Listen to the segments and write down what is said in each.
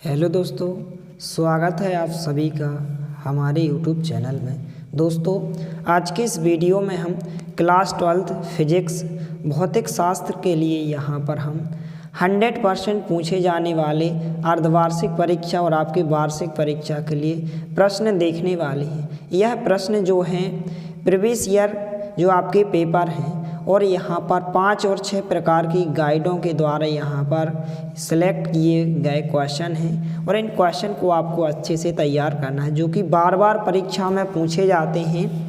Hello दोस्तों, स्वागत है आप सभी का हमारे यूट्यूब चैनल में। दोस्तों, आज के इस वीडियो में हम क्लास 12 फिजिक्स भौतिक शास्त्र के लिए यहाँ पर हम 100% पूछे जाने वाले अर्धवार्षिक परीक्षा और आपकी वार्षिक परीक्षा के लिए प्रश्न देखने वाले हैं। यह प्रश्न जो हैं प्रीवियस ईयर जो आपके पेपर हैं और यहाँ पर 5 और 6 प्रकार की गाइडों के द्वारा यहाँ पर सिलेक्ट किए गए क्वेश्चन हैं और इन क्वेश्चन को आपको अच्छे से तैयार करना है, जो कि बार बार परीक्षा में पूछे जाते हैं।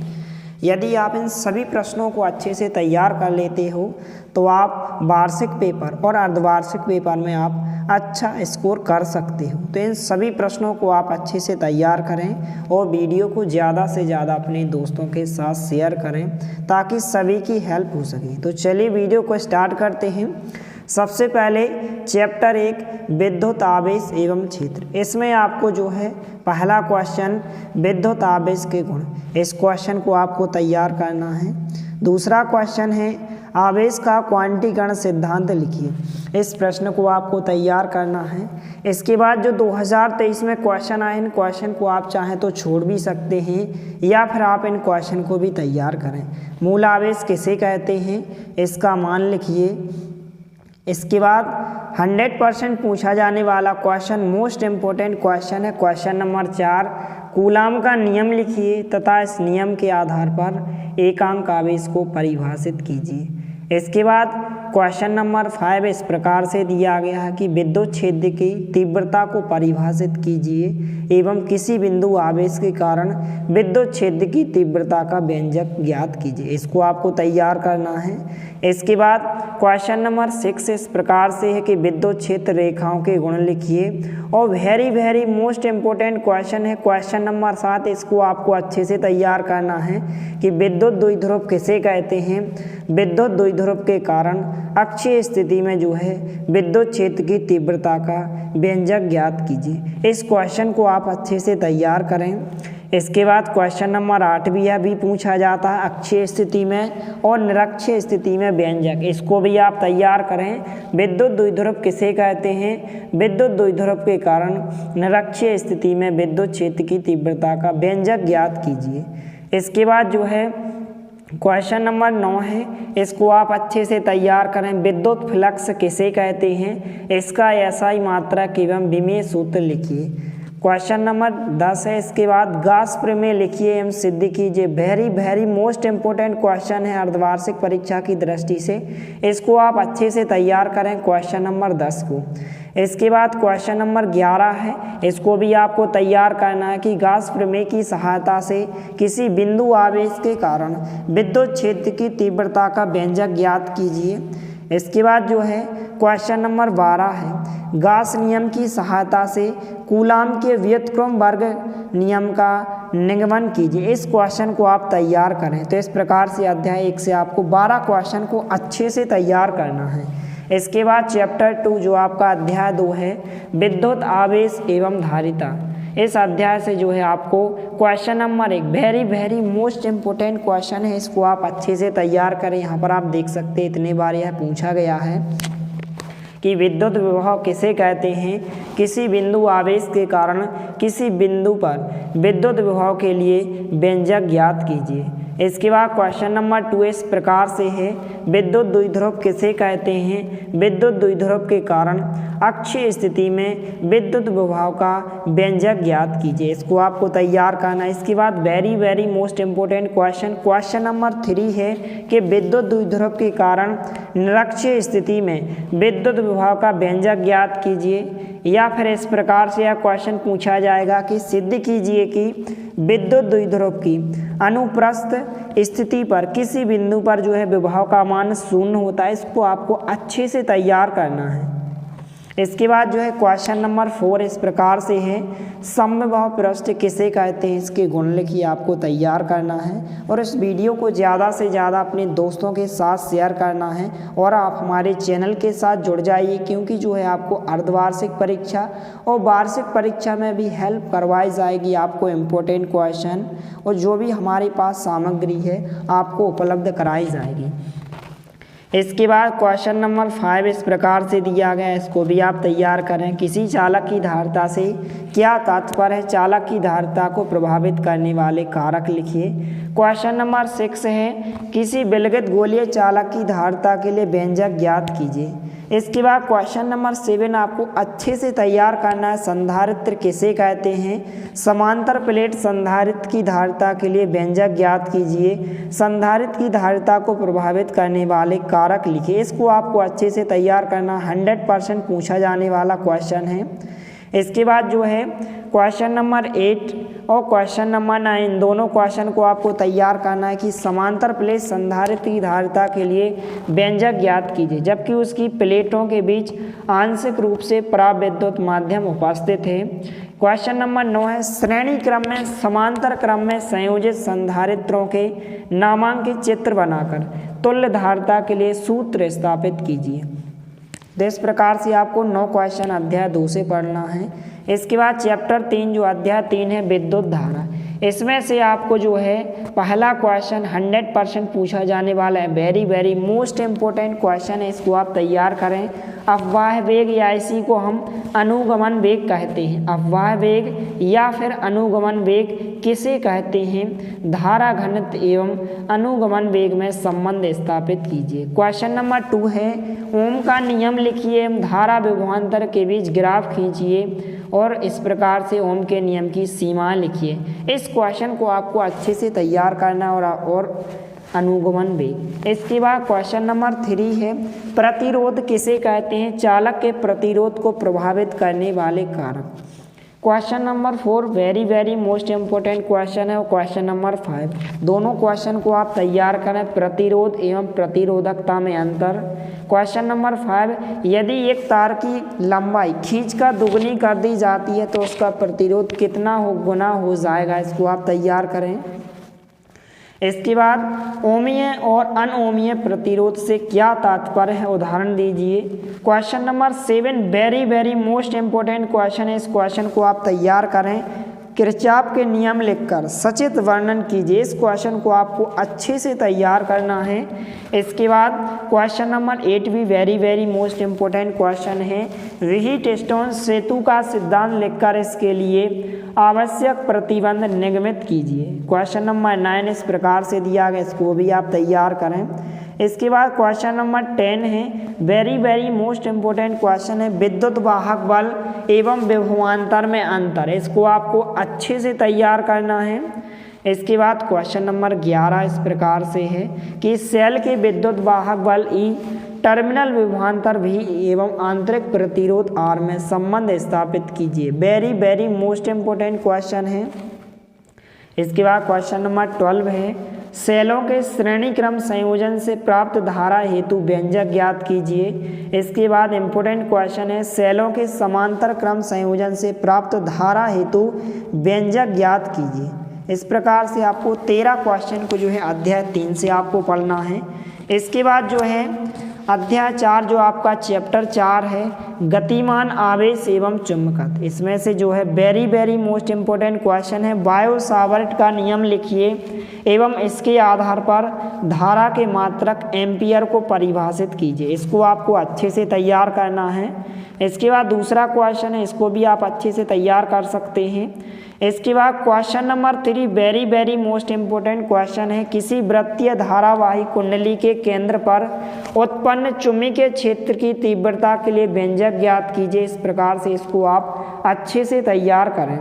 यदि आप इन सभी प्रश्नों को अच्छे से तैयार कर लेते हो तो आप वार्षिक पेपर और अर्धवार्षिक पेपर में आप अच्छा स्कोर कर सकते हो। तो इन सभी प्रश्नों को आप अच्छे से तैयार करें और वीडियो को ज़्यादा से ज़्यादा अपने दोस्तों के साथ शेयर करें ताकि सभी की हेल्प हो सके। तो चलिए वीडियो को स्टार्ट करते हैं। सबसे पहले चैप्टर 1 विद्युत आवेश एवं क्षेत्र, इसमें आपको जो है पहला क्वेश्चन विद्युत आवेश के गुण, इस क्वेश्चन को आपको तैयार करना है। दूसरा क्वेश्चन है आवेश का क्वांटीकरण सिद्धांत लिखिए, इस प्रश्न को आपको तैयार करना है। इसके बाद जो 2023 में क्वेश्चन आए, इन क्वेश्चन को आप चाहें तो छोड़ भी सकते हैं या फिर आप इन क्वेश्चन को भी तैयार करें। मूल आवेश किसे कहते हैं, इसका मान लिखिए। इसके बाद 100% पूछा जाने वाला क्वेश्चन, मोस्ट इम्पोर्टेंट क्वेश्चन है क्वेश्चन नंबर 4, कूलाम का नियम लिखिए तथा इस नियम के आधार पर एकांक आवेश को परिभाषित कीजिए। इसके बाद क्वेश्चन नंबर 5 इस प्रकार से दिया गया है कि विद्युत क्षेत्र की तीव्रता को परिभाषित कीजिए एवं किसी बिंदु आवेश के कारण विद्युत क्षेत्र की तीव्रता का व्यंजक ज्ञात कीजिए, इसको आपको तैयार करना है। इसके बाद क्वेश्चन नंबर 6 इस प्रकार से है कि विद्युत क्षेत्र रेखाओं के गुण लिखिए। और वेरी मोस्ट इम्पोर्टेंट क्वेश्चन है क्वेश्चन नंबर 7, इसको आपको अच्छे से तैयार करना है कि विद्युत द्विध्रुव किसे कहते हैं। विद्युत द्विध्रुव के कारण अक्षीय स्थिति में जो है विद्युत क्षेत्र की तीव्रता का व्यंजक ज्ञात कीजिए, इस क्वेश्चन को आप अच्छे से तैयार करें। इसके बाद क्वेश्चन नंबर 8 भी पूछा जाता है अक्षीय स्थिति में और निरक्षीय स्थिति में व्यंजक, इसको भी आप तैयार करें। विद्युत द्विध्रुव किसे कहते हैं, विद्युत द्विध्रुव के कारण निरक्षीय स्थिति में विद्युत क्षेत्र की तीव्रता का व्यंजक ज्ञात कीजिए। इसके बाद जो है क्वेश्चन नंबर 9 है, इसको आप अच्छे से तैयार करें। विद्युत फ्लक्स किसे कहते हैं, इसका एसआई मात्रक एवं विमेय सूत्र लिखिए। क्वेश्चन नंबर 10 है, इसके बाद गाउस प्रमेय लिखिए एवं सिद्ध कीजिए। वेरी मोस्ट इम्पोर्टेंट क्वेश्चन है अर्धवार्षिक परीक्षा की दृष्टि से, इसको आप अच्छे से तैयार करें क्वेश्चन नंबर 10 को। इसके बाद क्वेश्चन नंबर 11 है, इसको भी आपको तैयार करना है कि गाउस प्रमेय की सहायता से किसी बिंदु आवेश के कारण विद्युत क्षेत्र की तीव्रता का व्यंजक ज्ञात कीजिए। इसके बाद जो है क्वेश्चन नंबर 12 है, गाउस नियम की सहायता से कूलाम के व्युत्क्रम वर्ग नियम का निगमन कीजिए, इस क्वेश्चन को आप तैयार करें। तो इस प्रकार से अध्याय 1 से आपको 12 क्वेश्चन को अच्छे से तैयार करना है। इसके बाद चैप्टर 2 जो आपका अध्याय 2 है विद्युत आवेश एवं धारिता, इस अध्याय से जो है आपको question number 1 very most important question है, इसको आप अच्छे से तैयार करें। यहाँ पर आप देख सकते हैं इतने बार यह पूछा गया है कि विद्युत विभव किसे कहते हैं, किसी बिंदु आवेश के कारण किसी बिंदु पर विद्युत विभव के लिए व्यंजक ज्ञात कीजिए। इसके बाद क्वेश्चन नंबर 2 इस प्रकार से है, विद्युत द्विध्रुव किसे कहते हैं, विद्युत द्विध्रुव के कारण अक्षीय स्थिति में विद्युत विभव का व्यंजक ज्ञात कीजिए, इसको आपको तैयार करना है। इसके बाद very most important question number 3 है कि विद्युत द्विध्रुव के कारण निरक्षीय स्थिति में विद्युत विभव का व्यंजक ज्ञात कीजिए। या फिर इस प्रकार से यह क्वेश्चन पूछा जाएगा कि सिद्ध कीजिए कि विद्युत द्विध्रुव की अनुप्रस्थ स्थिति पर किसी बिंदु पर जो है विभव का मान 0 होता है, इसको आपको अच्छे से तैयार करना है। इसके बाद जो है क्वेश्चन नंबर 4 इस प्रकार से है, समविभव पृष्ठ किसे कहते हैं, इसके गुण लिखिए, आपको तैयार करना है। और इस वीडियो को ज़्यादा से ज़्यादा अपने दोस्तों के साथ शेयर करना है और आप हमारे चैनल के साथ जुड़ जाइए, क्योंकि जो है आपको अर्धवार्षिक परीक्षा और वार्षिक परीक्षा में भी हेल्प करवाई जाएगी। आपको इम्पोर्टेंट क्वेश्चन और जो भी हमारे पास सामग्री है आपको उपलब्ध कराई जाएगी। इसके बाद क्वेश्चन नंबर 5 इस प्रकार से दिया गया है, इसको भी आप तैयार करें। किसी चालक की धारिता से क्या तात्पर्य है? चालक की धारिता को प्रभावित करने वाले कारक लिखिए। क्वेश्चन नंबर 6 है, किसी विलगित गोलीय चालक की धारिता के लिए व्यंजक ज्ञात कीजिए। इसके बाद क्वेश्चन नंबर 7 आपको अच्छे से तैयार करना है। संधारित्र किसे कहते हैं? समांतर प्लेट संधारित्र की धारिता के लिए व्यंजक ज्ञात कीजिए। संधारित्र की धारिता को प्रभावित करने वाले कारक लिखिए। इसको आपको अच्छे से तैयार करना, 100% पूछा जाने वाला क्वेश्चन है। इसके बाद जो है क्वेश्चन नंबर 8 और क्वेश्चन नंबर 9 दोनों क्वेश्चन को आपको तैयार करना है कि समांतर प्लेट संधारित्र की धारिता के लिए व्यंजक ज्ञात कीजिए, जबकि उसकी प्लेटों के बीच आंशिक रूप से पराविद्युत माध्यम उपस्थित है। क्वेश्चन नंबर 9 है, श्रेणी क्रम में समांतर क्रम में संयोजित संधारित्रों के नामांकित चित्र बनाकर तुल्य धारिता के लिए सूत्र स्थापित कीजिए। तो इस प्रकार से आपको 9 क्वेश्चन अध्याय 2 से पढ़ना है। इसके बाद चैप्टर 3 जो अध्याय 3 है विद्युत धारा, इसमें से आपको जो है पहला क्वेश्चन 100% पूछा जाने वाला है। Very very most important question है, इसको आप तैयार करें। अफवाह वेग या इसी को हम अनुगमन वेग कहते हैं। अफवाह वेग या फिर अनुगमन वेग किसे कहते हैं? धारा घनत्व एवं अनुगमन वेग में संबंध स्थापित कीजिए। क्वेश्चन नंबर 2 है, ओम का नियम लिखिए, धारा विभवांतर के बीच ग्राफ खींचिए और इस प्रकार से ओम के नियम की सीमा लिखिए। इस क्वेश्चन को आपको अच्छे से तैयार करना और अनुगमन वेग। इसके बाद क्वेश्चन नंबर 3 है, प्रतिरोध किसे कहते हैं? चालक के प्रतिरोध को प्रभावित करने वाले कारक। Question number 4 very very most important question है और क्वेश्चन नंबर 5 दोनों क्वेश्चन को आप तैयार करें। प्रतिरोध एवं प्रतिरोधकता में अंतर। क्वेश्चन नंबर 5, यदि एक तार की लंबाई खींचकर दुगनी कर दी जाती है तो उसका प्रतिरोध कितना गुना हो जाएगा? इसको आप तैयार करें। इसके बाद ओमीय और अनओमीय प्रतिरोध से क्या तात्पर्य है? उदाहरण दीजिए। Question number 7 very very most important question है, इस क्वेश्चन को आप तैयार करें। किरचॉफ के नियम लिखकर सचित्र वर्णन कीजिए। इस क्वेश्चन को आपको अच्छे से तैयार करना है। इसके बाद क्वेश्चन नंबर 8 भी very very most important question है। व्हीटस्टोन सेतु का सिद्धांत लिखकर इसके लिए आवश्यक प्रतिबंध निगमित कीजिए। क्वेश्चन नंबर 9 इस प्रकार से दिया गया, इसको भी आप तैयार करें। इसके बाद क्वेश्चन नंबर 10 है, very very most important question है, विद्युत वाहक बल एवं विभवांतर में अंतर। इसको आपको अच्छे से तैयार करना है। इसके बाद क्वेश्चन नंबर 11 इस प्रकार से है कि सेल के विद्युत वाहक बल ई, टर्मिनल विभवांतर भी एवं आंतरिक प्रतिरोध आर में संबंध स्थापित कीजिए। Very very most important question है। इसके बाद क्वेश्चन नंबर 12 है, सेलों के श्रेणी क्रम संयोजन से प्राप्त धारा हेतु व्यंजक ज्ञात कीजिए। इसके बाद इम्पोर्टेंट क्वेश्चन है, सेलों के समांतर क्रम संयोजन से प्राप्त धारा हेतु व्यंजक ज्ञात कीजिए। इस प्रकार से आपको 13 क्वेश्चन को जो है अध्याय 3 से आपको पढ़ना है। इसके बाद जो है अध्याय 4 जो आपका चैप्टर 4 है, गतिमान आवेश एवं चुंबकत्व। इसमें से जो है very very most important question है, बायो सावर्ट का नियम लिखिए एवं इसके आधार पर धारा के मात्रक एम्पियर को परिभाषित कीजिए। इसको आपको अच्छे से तैयार करना है। इसके बाद दूसरा क्वेश्चन है, इसको भी आप अच्छे से तैयार कर सकते हैं। इसके बाद question number 3 very very most important question है, किसी वृत्तीय धारावाही कुंडली के केंद्र पर उत्पन्न चुंबकीय क्षेत्र की तीव्रता के लिए व्यंजक ज्ञात कीजिए। इस प्रकार से इसको आप अच्छे से तैयार करें।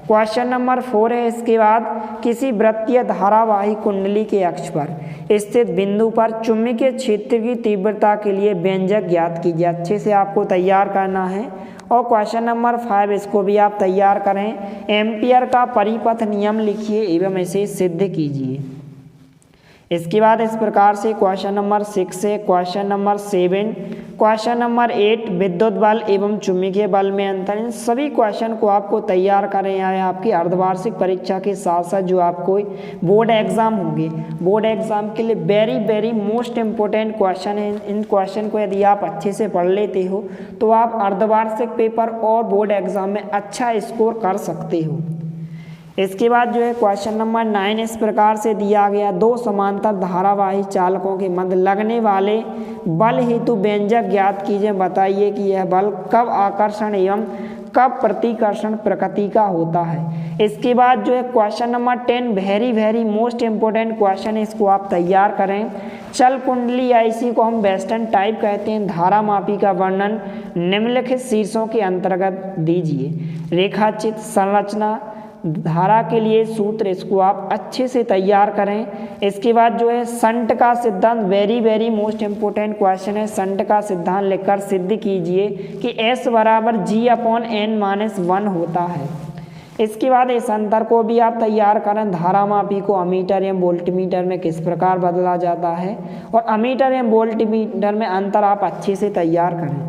क्वेश्चन नंबर 4 है, इसके बाद किसी वृत्तीय धारावाही कुंडली के अक्ष पर स्थित बिंदु पर चुंबकीय क्षेत्र की तीव्रता के लिए व्यंजक ज्ञात कीजिए। अच्छे से आपको तैयार करना है। और क्वेश्चन नंबर 5 इसको भी आप तैयार करें। एम्पियर का परिपथ नियम लिखिए एवं इसे सिद्ध कीजिए। इसके बाद इस प्रकार से क्वेश्चन नंबर 6 है, क्वेश्चन नंबर 7, क्वेश्चन नंबर 8 विद्युत बल एवं चुंबकीय बल में अंतर। इन सभी क्वेश्चन को आपको तैयार करें है आपकी अर्धवार्षिक परीक्षा के साथ साथ जो आपको बोर्ड एग्जाम होंगे, बोर्ड एग्जाम के लिए very very most important question है। इन क्वेश्चन को यदि आप अच्छे से पढ़ लेते हो तो आप अर्धवार्षिक पेपर और बोर्ड एग्जाम में अच्छा स्कोर कर सकते हो। इसके बाद जो है क्वेश्चन नंबर 9 इस प्रकार से दिया गया, दो समांतर धारावाही चालकों के मध्य लगने वाले बल हेतु व्यंजक ज्ञात कीजिए। बताइए कि यह बल कब आकर्षण एवं कब प्रतिकर्षण प्रकृति का होता है। इसके बाद जो है question number 10 very most important question है, इसको आप तैयार करें। चल कुंडली या इसी को हम वेस्टर्न टाइप कहते हैं, धारा मापी का वर्णन निम्नलिखित शीर्षों के अंतर्गत दीजिए। रेखाचित्र, संरचना, धारा के लिए सूत्र, इसको आप अच्छे से तैयार करें। इसके बाद जो है संट का सिद्धांत, वेरी मोस्ट इम्पोर्टेंट क्वेश्चन है। संट का सिद्धांत लिखकर सिद्ध कीजिए कि S बराबर G/n-1 होता है। इसके बाद इस अंतर को भी आप तैयार करें। धारा मापी को अमीटर एवं वोल्टमीटर में किस प्रकार बदला जाता है, और अमीटर एवं वोल्टमीटर में अंतर आप अच्छे से तैयार करें।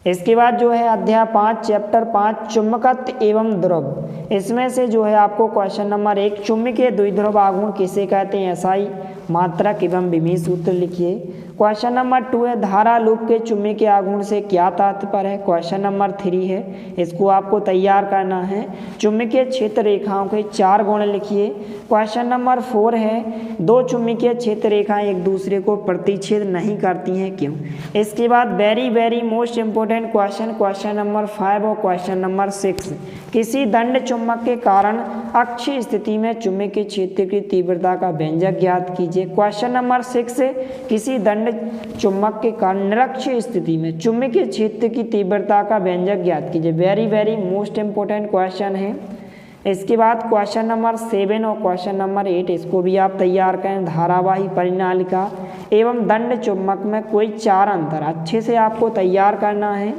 इसके बाद जो है अध्याय 5 चैप्टर 5 चुंबकत्व एवं ध्रुव, इसमें से जो है आपको क्वेश्चन नंबर 1 चुंबकीय द्विध्रुव आघूर्ण किसे कहते हैं, SI मात्रक एवं विमीय सूत्र लिखिए। क्वेश्चन नंबर 2 है धारा लूप के चुंबकीय आघूर्ण से क्या तात्पर्य है। क्वेश्चन नंबर 3 है, इसको आपको तैयार करना है। चुंबकीय क्षेत्र रेखाओं के 4 गुण लिखिए। क्वेश्चन नंबर 4 है दो चुंबकीय क्षेत्र रेखाएं एक दूसरे को प्रतिच्छेद नहीं करती हैं, क्यों। इसके बाद very most important question number 5 और क्वेश्चन नंबर 6, किसी दंड चुंबक के कारण अक्षीय स्थिति में चुंबकीय क्षेत्र की तीव्रता का व्यंजक ज्ञात कीजिए। क्वेश्चन नंबर 6 किसी दंड चुंबक के कारण निरक्षीय स्थिति में चुंबकीय क्षेत्र की तीव्रता का व्यंजक ज्ञात कीजिए। वेरी मोस्ट इम्पोर्टेंट क्वेश्चन है। इसके बाद क्वेश्चन नंबर 7 और क्वेश्चन नंबर 8, इसको भी आप तैयार करें। धारावाही परिनालिका एवं दंड चुंबक में कोई 4 अंतर अच्छे से आपको तैयार करना है।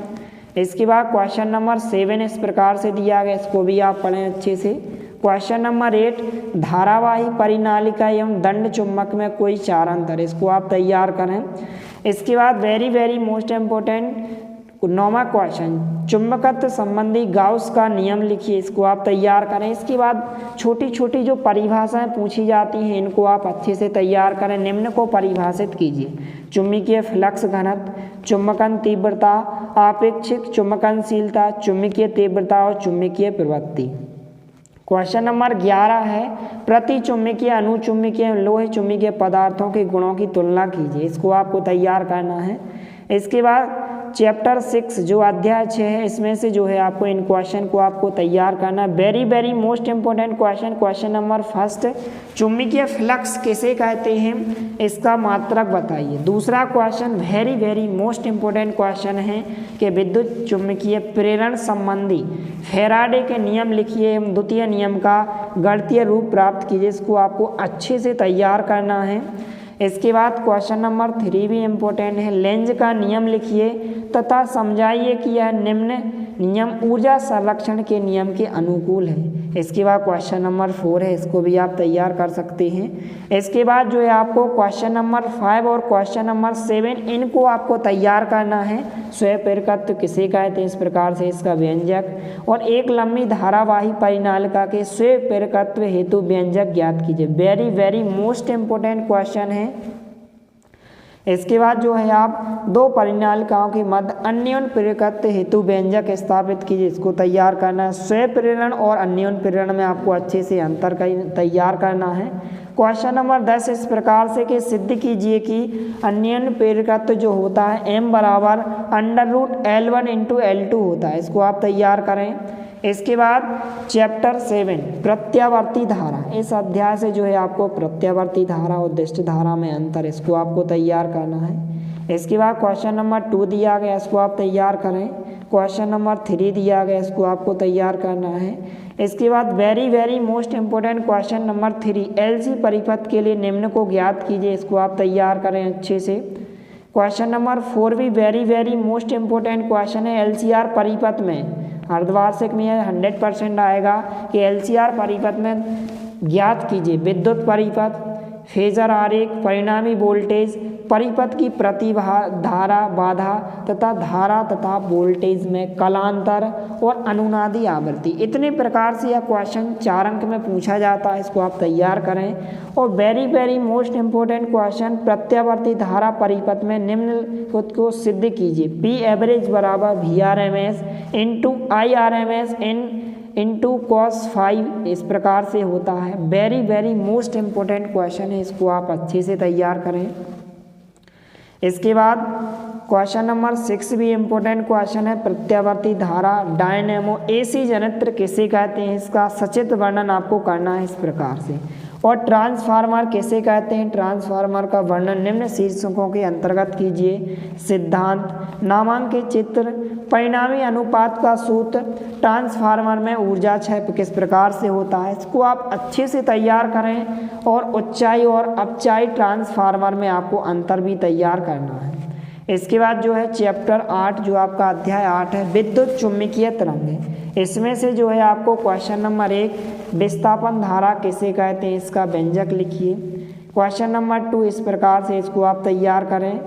इसके बाद क्वेश्चन नंबर 7 इस प्रकार से दिया गया, इसको भी आप पढ़ें अच्छे से। क्वेश्चन नंबर 8 धारावाही परिनालिका एवं दंड चुंबक में कोई 4 अंतर, इसको आप तैयार करें। इसके बाद वेरी मोस्ट इम्पोर्टेंट 9वां क्वेश्चन चुंबकत्व संबंधी गाउस का नियम लिखिए, इसको आप तैयार करें। इसके बाद छोटी जो परिभाषाएं पूछी जाती हैं इनको आप अच्छे से तैयार करें। निम्न को परिभाषित कीजिए। चुंबकीय फ्लक्स घनत्व, चुंबकन तीव्रता, आपेक्षिक चुंबकनशीलता, चुंबकीय तीव्रता और चुंबकीय प्रवृत्ति। क्वेश्चन नंबर 11 है प्रति चुंबकीय, अनुचुंबकीय, लोहे चुंबकीय पदार्थों के गुणों की तुलना कीजिए, इसको आपको तैयार करना है। इसके बाद चैप्टर 6 जो अध्याय 6 है, इसमें से जो है आपको इन क्वेश्चन को आपको तैयार करना है। Very most important question number 1 चुंबकीय फ्लक्स किसे कहते हैं, इसका मात्रक बताइए। दूसरा question very most important question है कि विद्युत चुंबकीय प्रेरण संबंधी फैराडे के नियम लिखिए एवं द्वितीय नियम का गणितीय रूप प्राप्त कीजिए, इसको आपको अच्छे से तैयार करना है। इसके बाद क्वेश्चन नंबर 3 भी इम्पोर्टेंट है। लेंज का नियम लिखिए तथा समझाइए कि यह निम्न नियम ऊर्जा संरक्षण के नियम के अनुकूल है। इसके बाद क्वेश्चन नंबर 4 है, इसको भी आप तैयार कर सकते हैं। इसके बाद जो है आपको क्वेश्चन नंबर 5 और क्वेश्चन नंबर 7 इनको आपको तैयार करना है। स्वप्रेरकत्व किसे कहते हैं, इस प्रकार से इसका व्यंजक, और एक लंबी धारावाही परिनालिका के स्वप्रेरकत्व हेतु व्यंजक ज्ञात कीजिए। वेरी मोस्ट इम्पोर्टेंट क्वेश्चन है। इसके बाद जो है आप दो परिनालिकाओं के मध्य अन्योन्य प्रेरकत्व हेतु व्यंजक स्थापित कीजिए, इसको तैयार करना है। स्वप्रेरण और अन्योन्य प्रेरण में आपको अच्छे से अंतर तैयार करना है। क्वेश्चन नंबर 10 इस प्रकार से कि सिद्ध कीजिए कि अन्योन्य प्रेरकत्व जो होता है m बराबर √L1 × L2 होता है, इसको आप तैयार करें। इसके बाद चैप्टर 7 प्रत्यावर्ती धारा, इस अध्याय से जो है आपको प्रत्यावर्ती धारा और दिष्ट धारा में अंतर, इसको आपको तैयार करना है। इसके बाद क्वेश्चन नंबर 2 दिया गया, इसको आप तैयार करें। क्वेश्चन नंबर 3 दिया गया, इसको आपको तैयार करना है। इसके बाद very most important question number 3 LC परिपथ के लिए निम्न को ज्ञात कीजिए, इसको आप तैयार करें अच्छे से। क्वेश्चन नंबर 4 भी वेरी मोस्ट इम्पोर्टेंट क्वेश्चन है। LCR परिपथ में अर्धवार्षिक में 100% आएगा कि LCR परिपथ में ज्ञात कीजिए विद्युत परिपथ, फेजर आरेख, परिणामी वोल्टेज, परिपथ की प्रतिधारा बाधा तथा धारा तथा वोल्टेज में कलांतर और अनुनादी आवृत्ति। इतने प्रकार से यह क्वेश्चन 4 अंक में पूछा जाता है, इसको आप तैयार करें। और वेरी मोस्ट इम्पोर्टेंट क्वेश्चन प्रत्यावर्ती धारा परिपथ में निम्न खुद को सिद्ध कीजिए। P एवरेज बराबर VRMS × IRMS इन इंटू कॉस 5 इस प्रकार से होता है। Very very most important question है, इसको आप अच्छे से तैयार करें। इसके बाद क्वेश्चन नंबर 6 भी इम्पोर्टेंट क्वेश्चन है। प्रत्यावर्ती धारा डायनेमो एसी जनित्र किसे कहते हैं, इसका सचित्र वर्णन आपको करना है इस प्रकार से। और ट्रांसफार्मर किसे कहते हैं, ट्रांसफार्मर का वर्णन निम्न शीर्षकों के अंतर्गत कीजिए। सिद्धांत, नामांकित चित्र, परिणामी अनुपात का सूत्र, ट्रांसफार्मर में ऊर्जा क्षय किस प्रकार से होता है, इसको आप अच्छे से तैयार करें। और उच्चाई और अपचाई ट्रांसफार्मर में आपको अंतर भी तैयार करना है। इसके बाद जो है चैप्टर 8 जो आपका अध्याय 8 है, विद्युत चुम्बकीय तरंगें। इसमें से जो है आपको क्वेश्चन नंबर 1 विस्थापन धारा किसे कहते हैं, इसका व्यंजक लिखिए। क्वेश्चन नंबर 2 इस प्रकार से इसको आप तैयार करें।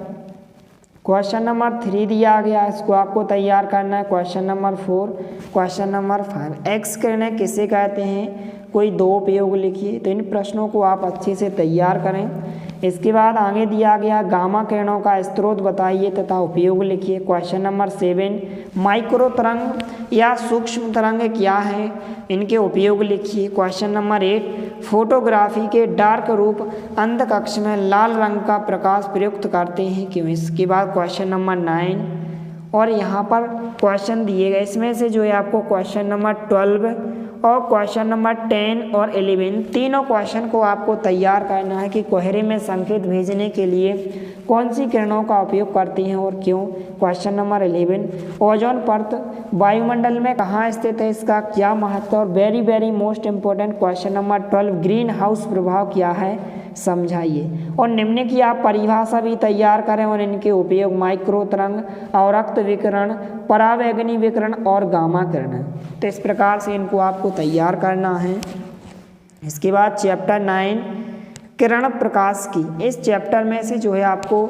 क्वेश्चन नंबर 3 दिया गया, इसको आपको तैयार करना है। Question number 4, question number 5 x किरणें किसे कहते हैं, कोई 2 उपयोग लिखिए। तो इन प्रश्नों को आप अच्छे से तैयार करें। इसके बाद आगे दिया गया गामा किरणों का स्रोत बताइए तथा उपयोग लिखिए। क्वेश्चन नंबर 7 माइक्रो तरंग या सूक्ष्म तरंग क्या है, इनके उपयोग लिखिए। क्वेश्चन नंबर 8 फोटोग्राफी के डार्क रूप अंध कक्ष में लाल रंग का प्रकाश प्रयुक्त करते हैं क्यों। इसके बाद क्वेश्चन नंबर 9 और यहाँ पर क्वेश्चन दिए गए, इसमें से जो है आपको क्वेश्चन नंबर 12 और क्वेश्चन नंबर 10 और 11 तीनों क्वेश्चन को आपको तैयार करना है कि कोहरे में संकेत भेजने के लिए कौन सी किरणों का उपयोग करती हैं और क्यों। क्वेश्चन नंबर 11 ओजोन परत वायुमंडल में कहाँ स्थित है, इसका क्या महत्व। और very very most important question number 12 green house प्रभाव क्या है, समझाइए। और निम्न की आप परिभाषा भी तैयार करें और इनके उपयोग माइक्रो तरंग, अवरक्त विकिरण, परावैगनी विकिरण और गामा किरण। तो इस प्रकार से इनको आपको तैयार करना है। इसके बाद चैप्टर 9 किरण प्रकाश की, इस चैप्टर में से जो है आपको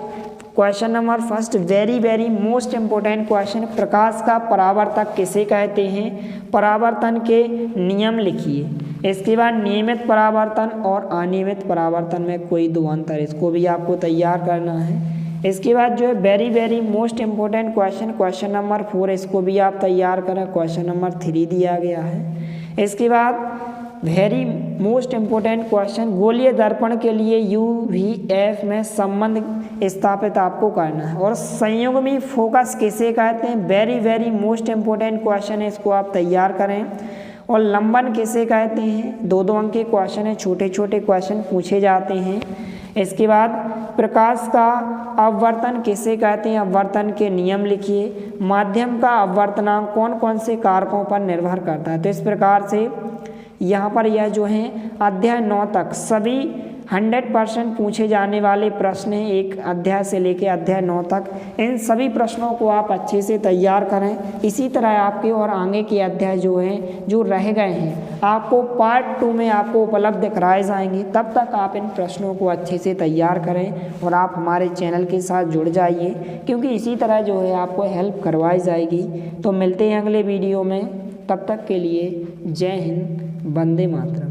question number 1 very very most important question, प्रकाश का परावर्तक किसे कहते हैं, परावर्तन के नियम लिखिए। इसके बाद नियमित परावर्तन और अनियमित परावर्तन में कोई 2 अंतर, इसको भी आपको तैयार करना है। इसके बाद जो है very very most important question, question number 4 इसको भी आप तैयार करें। क्वेश्चन नंबर 3 दिया गया है। इसके बाद वेरी मोस्ट इम्पोर्टेंट क्वेश्चन गोलीय दर्पण के लिए UVF में संबंध स्थापित आपको करना है। और संयुग्मी फोकस किसे कहते हैं, very very most important question है, इसको आप तैयार करें। और लंबन किसे कहते हैं, 2-2 अंक के क्वेश्चन है, छोटे छोटे क्वेश्चन पूछे जाते हैं। इसके बाद प्रकाश का अपवर्तन किसे कहते हैं, अपवर्तन के नियम लिखिए। माध्यम का अपवर्तनांक कौन कौन से कारकों पर निर्भर करता है। तो इस प्रकार से यहाँ पर यह जो है अध्याय 9 तक सभी 100% पूछे जाने वाले प्रश्न हैं, एक अध्याय से लेकर अध्याय 9 तक। इन सभी प्रश्नों को आप अच्छे से तैयार करें। इसी तरह आपके और आगे के अध्याय जो हैं, जो रह गए हैं, आपको पार्ट 2 में आपको उपलब्ध कराए जाएंगे। तब तक आप इन प्रश्नों को अच्छे से तैयार करें और आप हमारे चैनल के साथ जुड़ जाइए, क्योंकि इसी तरह जो है आपको हेल्प करवाई जाएगी। तो मिलते हैं अगले वीडियो में, तब तक के लिए जय हिंद, वंदे मातरम।